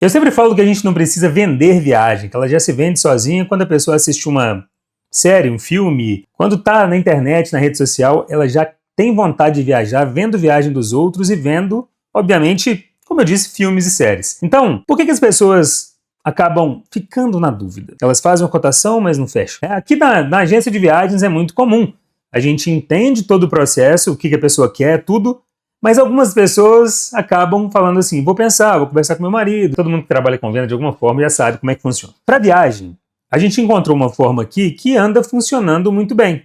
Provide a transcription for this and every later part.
Eu sempre falo que a gente não precisa vender viagem, que ela já se vende sozinha quando a pessoa assiste uma série, um filme. Quando está na internet, na rede social, ela já tem vontade de viajar, vendo viagem dos outros e vendo, obviamente, como eu disse, filmes e séries. Então, por que as pessoas acabam ficando na dúvida? Elas fazem uma cotação, mas não fecham. Aqui na agência de viagens é muito comum. A gente entende todo o processo, o que a pessoa quer, tudo. Mas algumas pessoas acabam falando assim, vou pensar, vou conversar com meu marido. Todo mundo que trabalha com venda de alguma forma já sabe como é que funciona. Para viagem, a gente encontrou uma forma aqui que anda funcionando muito bem.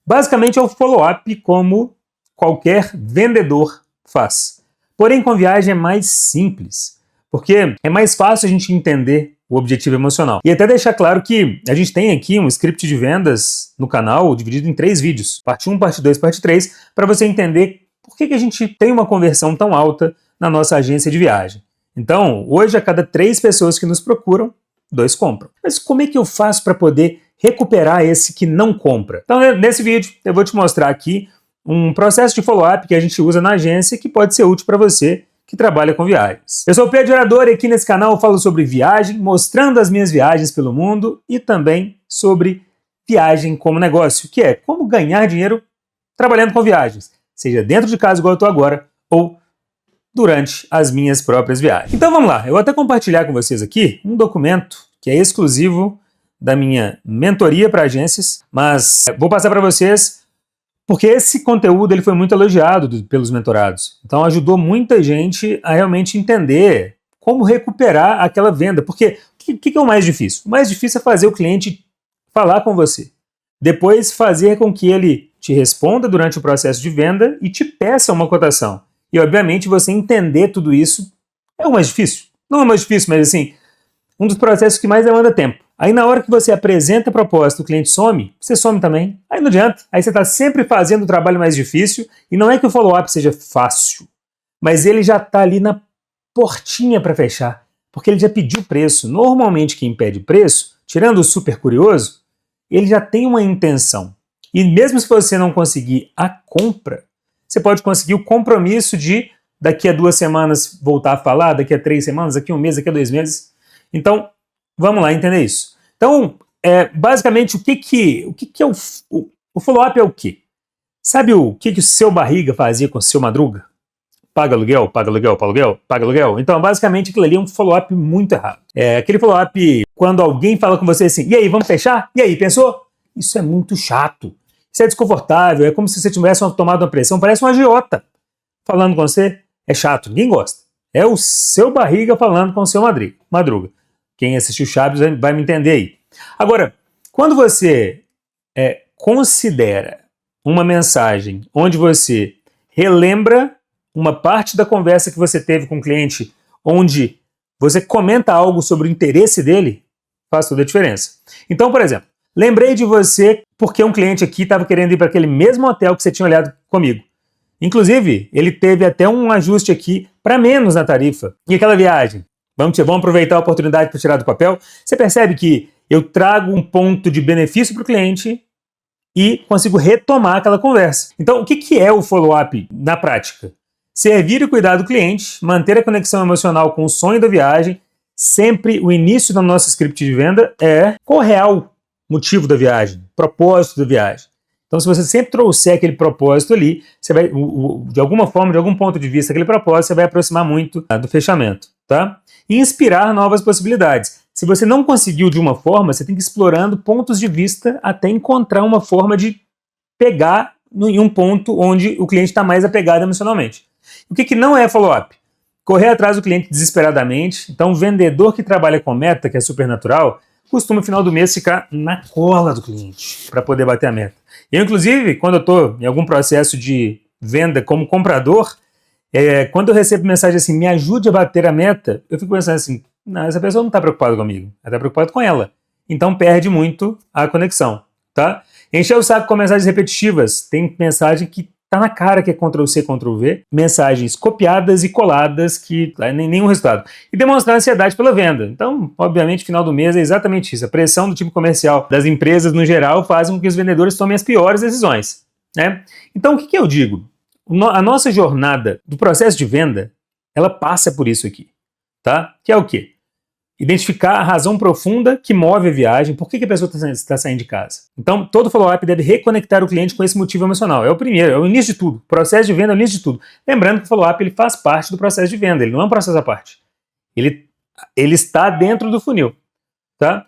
Basicamente é o follow-up como qualquer vendedor faz. Porém, com viagem é mais simples, porque é mais fácil a gente entender o objetivo emocional. E até deixar claro que a gente tem aqui um script de vendas no canal dividido em 3 vídeos, parte 1, parte 2, parte 3, para você entender por que a gente tem uma conversão tão alta na nossa agência de viagem. Então, hoje, a cada 3 pessoas que nos procuram, 2 compram. Mas como é que eu faço para poder recuperar esse que não compra? Então, nesse vídeo, eu vou te mostrar aqui um processo de follow-up que a gente usa na agência que pode ser útil para você que trabalha com viagens. Eu sou o Pedro Orador e aqui nesse canal eu falo sobre viagem, mostrando as minhas viagens pelo mundo e também sobre viagem como negócio, que é como ganhar dinheiro trabalhando com viagens, seja dentro de casa igual eu estou agora ou durante as minhas próprias viagens. Então vamos lá, eu vou até compartilhar com vocês aqui um documento que é exclusivo da minha mentoria para agências, mas vou passar para vocês porque esse conteúdo ele foi muito elogiado pelos mentorados. Então ajudou muita gente a realmente entender como recuperar aquela venda. Porque o que é o mais difícil? O mais difícil é fazer o cliente falar com você. Depois fazer com que ele te responda durante o processo de venda e te peça uma cotação. E obviamente você entender tudo isso é o mais difícil. Não é o mais difícil, mas assim, um dos processos que mais demanda tempo. Aí na hora que você apresenta a proposta, o cliente some, você some também. Aí não adianta. Aí você está sempre fazendo o trabalho mais difícil e não é que o follow-up seja fácil, mas ele já está ali na portinha para fechar, porque ele já pediu preço. Normalmente quem pede preço, tirando o super curioso, ele já tem uma intenção. E mesmo se você não conseguir a compra, você pode conseguir o compromisso de daqui a 2 semanas voltar a falar, daqui a 3 semanas, daqui a 1 mês, daqui a 2 meses. Então, vamos lá entender isso. Então, basicamente, o que é o follow-up é o quê? Sabe o que o seu barriga fazia com o seu madruga? Paga aluguel, paga aluguel, paga aluguel, paga aluguel. Então, basicamente, aquilo ali é um follow-up muito errado. É aquele follow-up quando alguém fala com você assim, e aí, vamos fechar? E aí, pensou? Isso é muito chato. Isso é desconfortável, é como se você tivesse tomado uma pressão, parece um agiota falando com você. É chato, ninguém gosta. É o seu barriga falando com o seu madruga. Quem assistiu Chaves vai me entender aí. Agora, quando você considera uma mensagem onde você relembra uma parte da conversa que você teve com o cliente, onde você comenta algo sobre o interesse dele, faz toda a diferença. Então, por exemplo, lembrei de você porque um cliente aqui estava querendo ir para aquele mesmo hotel que você tinha olhado comigo. Inclusive, ele teve até um ajuste aqui para menos na tarifa. E aquela viagem? Vamos aproveitar a oportunidade para tirar do papel. Você percebe que eu trago um ponto de benefício para o cliente e consigo retomar aquela conversa. Então, o que é o follow-up na prática? Servir e cuidar do cliente, manter a conexão emocional com o sonho da viagem. Sempre o início do nosso script de venda é qual é o real motivo da viagem, propósito da viagem. Então, se você sempre trouxer aquele propósito ali, você vai, de alguma forma, de algum ponto de vista, aquele propósito, você vai aproximar muito do fechamento, tá? E inspirar novas possibilidades. Se você não conseguiu de uma forma, você tem que ir explorando pontos de vista até encontrar uma forma de pegar em um ponto onde o cliente está mais apegado emocionalmente. O que não é follow-up? Correr atrás do cliente desesperadamente. Então, o vendedor que trabalha com meta, que é super natural, costuma no final do mês ficar na cola do cliente para poder bater a meta. Eu, inclusive, quando eu estou em algum processo de venda como comprador, quando eu recebo mensagem assim, me ajude a bater a meta, eu fico pensando assim, não, essa pessoa não está preocupada comigo, ela está preocupada com ela. Então perde muito a conexão, tá? Encher o saco com mensagens repetitivas. Tem mensagem que tá na cara que é Ctrl+C, Ctrl+V, mensagens copiadas e coladas que nenhum resultado. E demonstrar ansiedade pela venda. Então, obviamente, final do mês é exatamente isso. A pressão do time comercial das empresas no geral faz com que os vendedores tomem as piores decisões, né? Então, o que eu digo? A nossa jornada do processo de venda, ela passa por isso aqui. tá? Que é o quê? Identificar a razão profunda que move a viagem, por que a pessoa está saindo de casa. Então, todo follow-up deve reconectar o cliente com esse motivo emocional. É o primeiro, é o início de tudo. O processo de venda é o início de tudo. Lembrando que o follow-up ele faz parte do processo de venda, ele não é um processo à parte. Ele está dentro do funil, tá?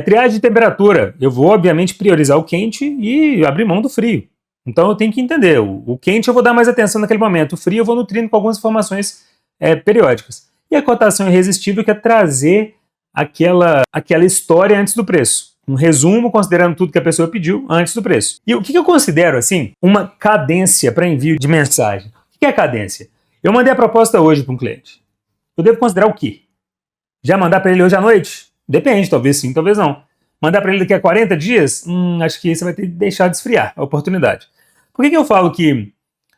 Triagem de temperatura. Eu vou, obviamente, priorizar o quente e abrir mão do frio. Então, eu tenho que entender. O quente eu vou dar mais atenção naquele momento. O frio eu vou nutrindo com algumas informações periódicas. E a cotação irresistível, que é trazer aquela história antes do preço. Um resumo, considerando tudo que a pessoa pediu antes do preço. E o que eu considero, assim, uma cadência para envio de mensagem? O que é cadência? Eu mandei a proposta hoje para um cliente. Eu devo considerar o quê? Já mandar para ele hoje à noite? Depende, talvez sim, talvez não. Mandar para ele daqui a 40 dias? Acho que você vai ter que deixar de esfriar a oportunidade. Por que eu falo que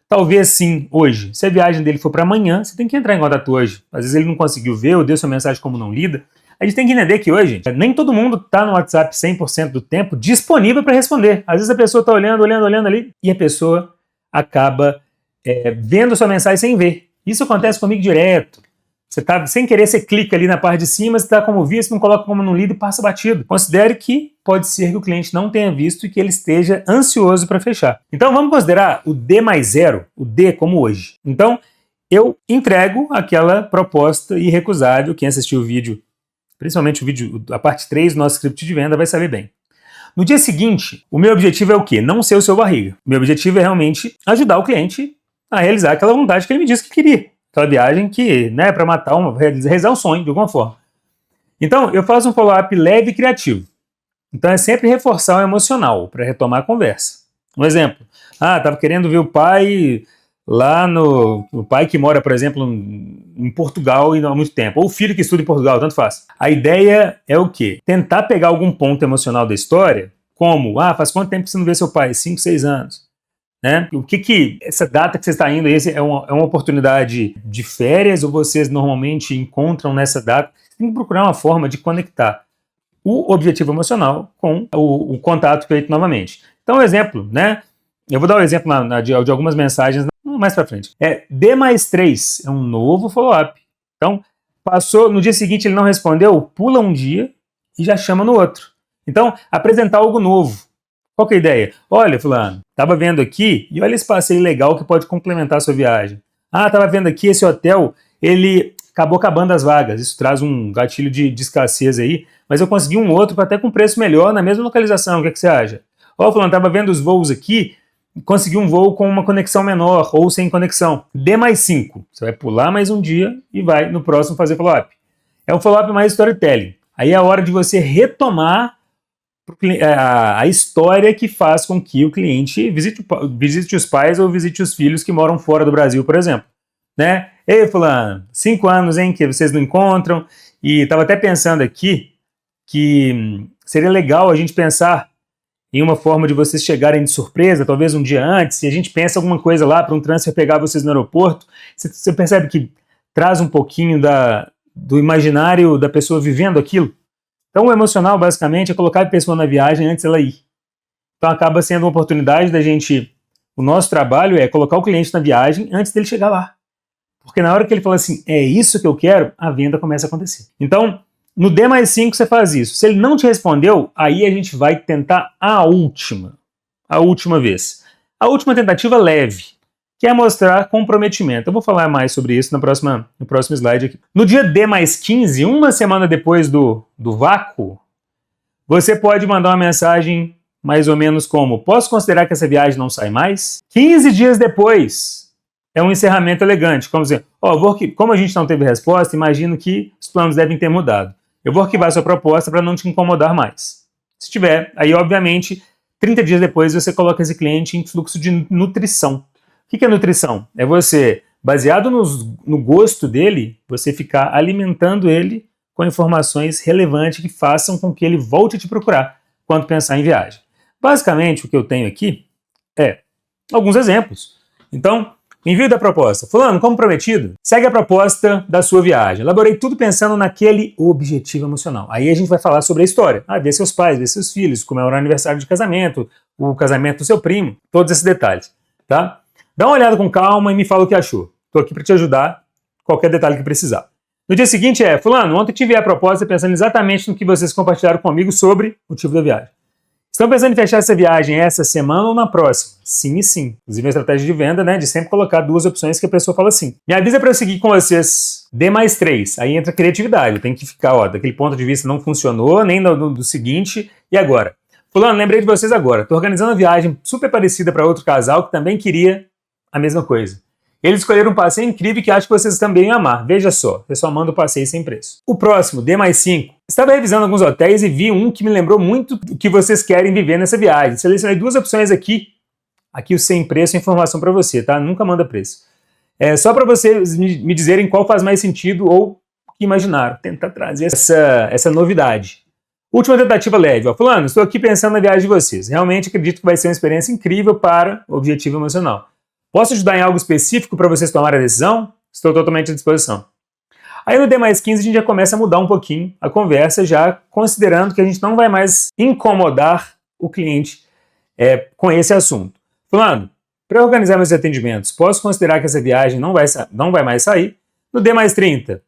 talvez sim, hoje? Se a viagem dele for para amanhã, você tem que entrar em contato hoje. Às vezes ele não conseguiu ver ou deu sua mensagem como não lida. A gente tem que entender que hoje, nem todo mundo está no WhatsApp 100% do tempo disponível para responder. Às vezes a pessoa está olhando ali e a pessoa acaba vendo sua mensagem sem ver. Isso acontece comigo direto. Você tá, sem querer, você clica ali na parte de cima, você está como visto, não coloca como não lido e passa batido. Considere que pode ser que o cliente não tenha visto e que ele esteja ansioso para fechar. Então vamos considerar o D mais 0, o D como hoje. Então eu entrego aquela proposta irrecusável. Quem assistiu o vídeo, principalmente o vídeo, a parte 3 do nosso script de venda, vai saber bem. No dia seguinte, o meu objetivo é o quê? Não ser o seu barriga. O meu objetivo é realmente ajudar o cliente a realizar aquela vontade que ele me disse que queria. Aquela viagem que, né, para matar realizar um sonho de alguma forma. Então, eu faço um follow-up leve e criativo. Então, é sempre reforçar o emocional para retomar a conversa. Um exemplo. Estava querendo ver o pai lá o pai que mora, por exemplo, em Portugal há muito tempo. Ou o filho que estuda em Portugal, tanto faz. A ideia é o quê? Tentar pegar algum ponto emocional da história, como, faz quanto tempo que você não vê seu pai? 5, 6 anos. Né? O que essa data que você está indo é uma oportunidade de férias ou vocês normalmente encontram nessa data? Você tem que procurar uma forma de conectar o objetivo emocional com o contato feito novamente. Então, um exemplo, né? Eu vou dar um exemplo de algumas mensagens mais para frente. D mais 3 é um novo follow-up. Então, passou, no dia seguinte ele não respondeu, pula um dia e já chama no outro. Então, apresentar algo novo. Qual que é a ideia? Olha, fulano, estava vendo aqui e olha esse passeio legal que pode complementar a sua viagem. Estava vendo aqui esse hotel, ele acabou acabando as vagas. Isso traz um gatilho de escassez aí, mas eu consegui um outro até com preço melhor na mesma localização. O que você acha? Fulano, estava vendo os voos aqui, consegui um voo com uma conexão menor ou sem conexão. D mais 5. Você vai pular mais um dia e vai no próximo fazer follow-up. É um follow-up mais storytelling. Aí é a hora de você retomar a história que faz com que o cliente visite os pais ou visite os filhos que moram fora do Brasil, por exemplo. Né? Ei, fulano, 5 anos, hein, que vocês não encontram, e estava até pensando aqui que seria legal a gente pensar em uma forma de vocês chegarem de surpresa, talvez um dia antes, e a gente pensa alguma coisa lá para um transfer pegar vocês no aeroporto. Você percebe que traz um pouquinho do imaginário da pessoa vivendo aquilo? Então, o emocional, basicamente, é colocar a pessoa na viagem antes dela ir. Então, acaba sendo uma oportunidade da gente... O nosso trabalho é colocar o cliente na viagem antes dele chegar lá. Porque na hora que ele fala assim, é isso que eu quero, a venda começa a acontecer. Então, no D mais 5 você faz isso. Se ele não te respondeu, aí a gente vai tentar a última vez. A última tentativa leve, que é mostrar comprometimento. Eu vou falar mais sobre isso no próximo slide aqui. No dia D mais 15, uma semana depois do vácuo, você pode mandar uma mensagem mais ou menos como: posso considerar que essa viagem não sai mais? 15 dias depois é um encerramento elegante, como dizer, como a gente não teve resposta, imagino que os planos devem ter mudado. Eu vou arquivar sua proposta para não te incomodar mais. Se tiver, aí obviamente, 30 dias depois você coloca esse cliente em fluxo de nutrição. O que é nutrição? É você, baseado no gosto dele, você ficar alimentando ele com informações relevantes que façam com que ele volte a te procurar quando pensar em viagem. Basicamente, o que eu tenho aqui é alguns exemplos. Então, envio da proposta. Fulano, como prometido, segue a proposta da sua viagem. Elaborei tudo pensando naquele objetivo emocional. Aí a gente vai falar sobre a história. Ver seus pais, ver seus filhos, comemorar o aniversário de casamento, o casamento do seu primo, todos esses detalhes, tá? Dá uma olhada com calma e me fala o que achou. Estou aqui para te ajudar, qualquer detalhe que precisar. No dia seguinte fulano, ontem tive a proposta pensando exatamente no que vocês compartilharam comigo sobre o motivo da viagem. Estão pensando em fechar essa viagem essa semana ou na próxima? Sim e sim. Inclusive a estratégia de venda, né, de sempre colocar duas opções que a pessoa fala sim. Me avisa para eu seguir com vocês. D mais 3. Aí entra a criatividade. Tem que ficar, daquele ponto de vista não funcionou, nem do seguinte. E agora? Fulano, lembrei de vocês agora. Estou organizando uma viagem super parecida para outro casal que também queria a mesma coisa. Eles escolheram um passeio incrível que acho que vocês também iam amar. Veja só, eu só mando o passeio sem preço. O próximo, D mais 5. Estava revisando alguns hotéis e vi um que me lembrou muito do que vocês querem viver nessa viagem. Selecionei duas opções aqui. Aqui o sem preço é informação para você, tá? Nunca manda preço. É só para vocês me dizerem qual faz mais sentido ou o que imaginaram. Tentar trazer essa novidade. Última tentativa leve. Fulano, estou aqui pensando na viagem de vocês. Realmente acredito que vai ser uma experiência incrível para o objetivo emocional. Posso ajudar em algo específico para vocês tomarem a decisão? Estou totalmente à disposição. Aí no D mais 15 a gente já começa a mudar um pouquinho a conversa, já considerando que a gente não vai mais incomodar o cliente com esse assunto. Fulano, para organizar meus atendimentos, posso considerar que essa viagem não vai mais sair? No D mais 30.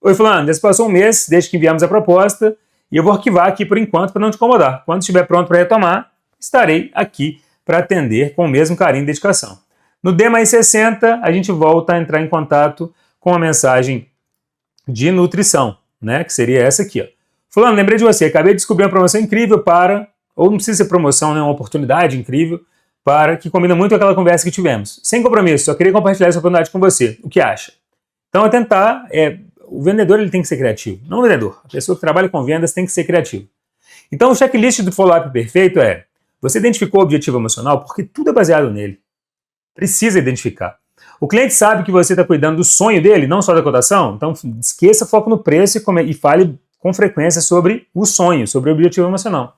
Oi fulano, já se passou um mês desde que enviamos a proposta e eu vou arquivar aqui por enquanto para não te incomodar. Quando estiver pronto para retomar, estarei aqui para atender com o mesmo carinho e dedicação. No D mais 60, a gente volta a entrar em contato com a mensagem de nutrição, né? Que seria essa aqui. Fulano, lembrei de você, acabei de descobrir uma promoção incrível ou não precisa ser promoção, né? Uma oportunidade incrível, que combina muito com aquela conversa que tivemos. Sem compromisso, só queria compartilhar essa oportunidade com você. O que acha? Então, o vendedor ele tem que ser criativo, não o vendedor. A pessoa que trabalha com vendas tem que ser criativo. Então, o checklist do follow-up perfeito você identificou o objetivo emocional porque tudo é baseado nele. Precisa identificar. O cliente sabe que você está cuidando do sonho dele, não só da cotação, então esqueça foco no preço e fale com frequência sobre o sonho, sobre o objetivo emocional.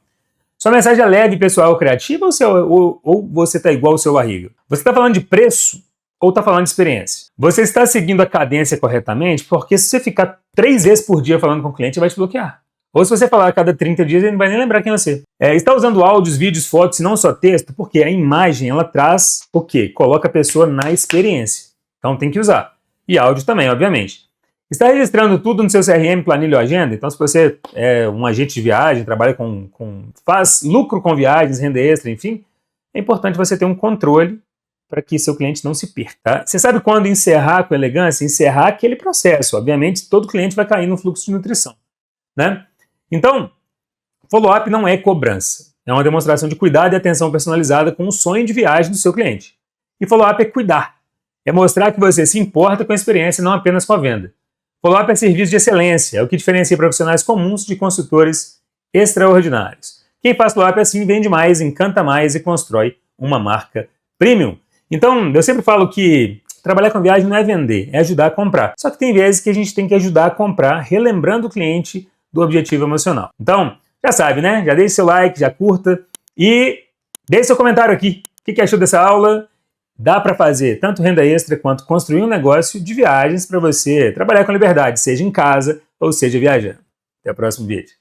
Sua mensagem é leve, pessoal, criativa ou você está igual ao seu barriga? Você está falando de preço ou está falando de experiência? Você está seguindo a cadência corretamente? Porque se você ficar 3 vezes por dia falando com o cliente, ele vai te bloquear. Ou se você falar a cada 30 dias, ele não vai nem lembrar quem é você. Está usando áudios, vídeos, fotos e não só texto, porque a imagem ela traz o quê? Coloca a pessoa na experiência. Então tem que usar. E áudio também, obviamente. Está registrando tudo no seu CRM, planilha ou agenda? Então se você é um agente de viagem, trabalha faz lucro com viagens, renda extra, enfim, é importante você ter um controle para que seu cliente não se perca. Tá? Você sabe quando encerrar com elegância? Encerrar aquele processo. Obviamente todo cliente vai cair no fluxo de nutrição. Né? Então, follow-up não é cobrança. É uma demonstração de cuidado e atenção personalizada com o sonho de viagem do seu cliente. E follow-up é cuidar. É mostrar que você se importa com a experiência, não apenas com a venda. Follow-up é serviço de excelência. É o que diferencia profissionais comuns de consultores extraordinários. Quem faz follow-up assim vende mais, encanta mais e constrói uma marca premium. Então, eu sempre falo que trabalhar com viagem não é vender, é ajudar a comprar. Só que tem vezes que a gente tem que ajudar a comprar, relembrando o cliente do objetivo emocional. Então, já sabe, né? Já deixe seu like, já curta e deixe seu comentário aqui. O que achou dessa aula? Dá para fazer tanto renda extra quanto construir um negócio de viagens para você trabalhar com liberdade, seja em casa ou seja viajando. Até o próximo vídeo.